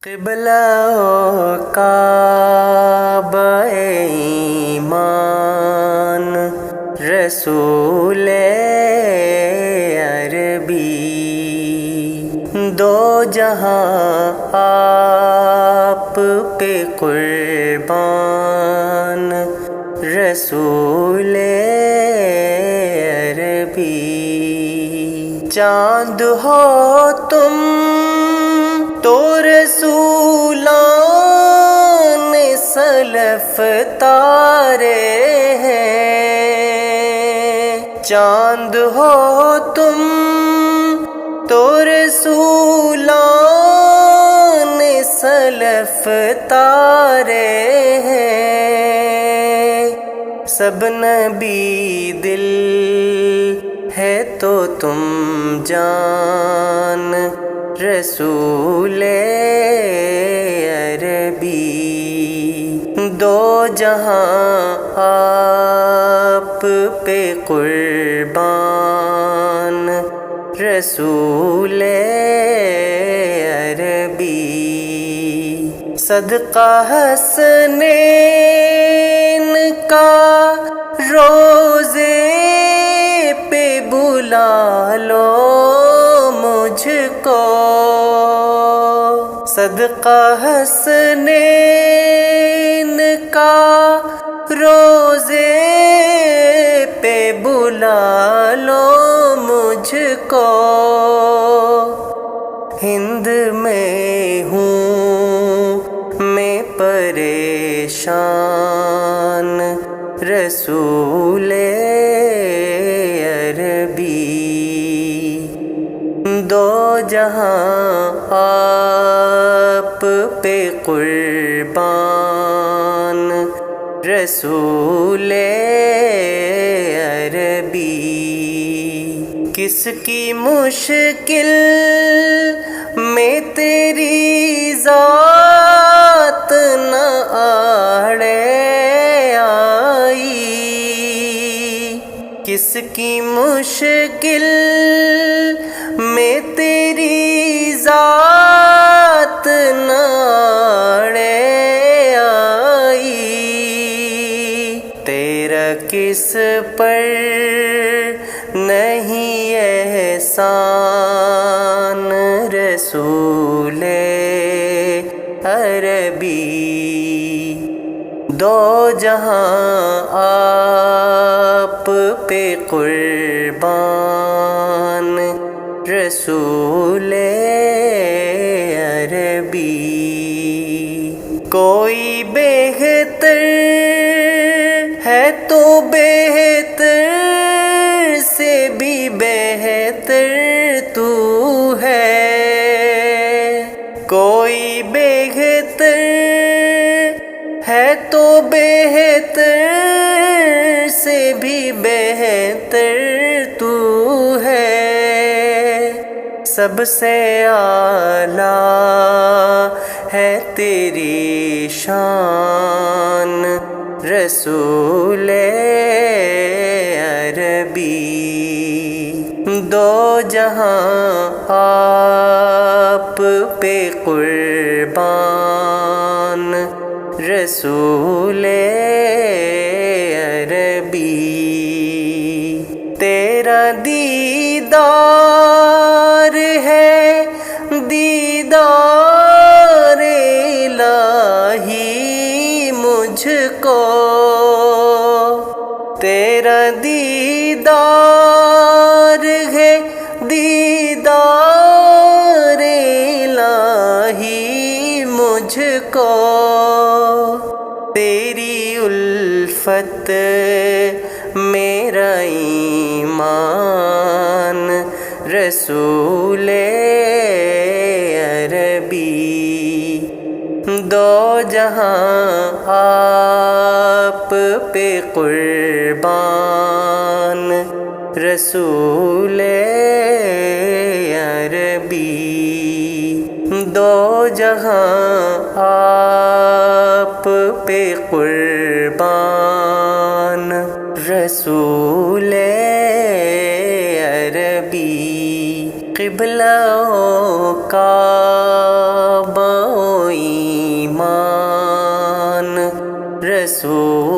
قبلہ کعبہ ایمان رسول عربی، دو جہاں آپ پہ قربان رسول عربی۔ چاند ہو تم تو رسولان سلف تارے ہیں، چاند ہو تم تو رسولان سلف تارے ہیں۔ سب نبی دل ہے تو تم جان رسول عربی، دو جہاں آپ پہ قربان رسول عربی۔ صدقہ حسنین کا روزے پہ بلا لو مجھ کو، صدقہ حسنین کا روزے پہ بلا لو مجھ کو۔ ہند میں ہوں میں پریشان رسول عربی، دو جہاں آپ پہ قربان رسول عربی۔ کس کی مشکل میں تیری ذات نہ آڑے آئی، کس کی مشکل میں تیری ذات نہ آڑے آئی۔ تیرا کس پر نہیں احسان رسول عربی، دو جہاں آپ پہ قربان رسول عربی۔ کوئی بہتر ہے تو بہتر سے بھی بہتر تو ہے، کوئی بہتر ہے تو بہتر سے بھی بہتر تو ہے۔ سب سے اعلیٰ ہے تیری شان رسول عربی، دو جہاں آپ پہ قربان رسول عربی۔ تیرا دیدار ہے دیدار الہی مجھ کو، تیرا دیدار ہے دیدار الہی مجھ کو۔ تیری الفت میرا ایمان رسول عربی، دو جہاں آپ پہ قربان رسول عربی، دو جہاں آپ پہ قربان رسول عربی۔ قبلہ کعبہ رسول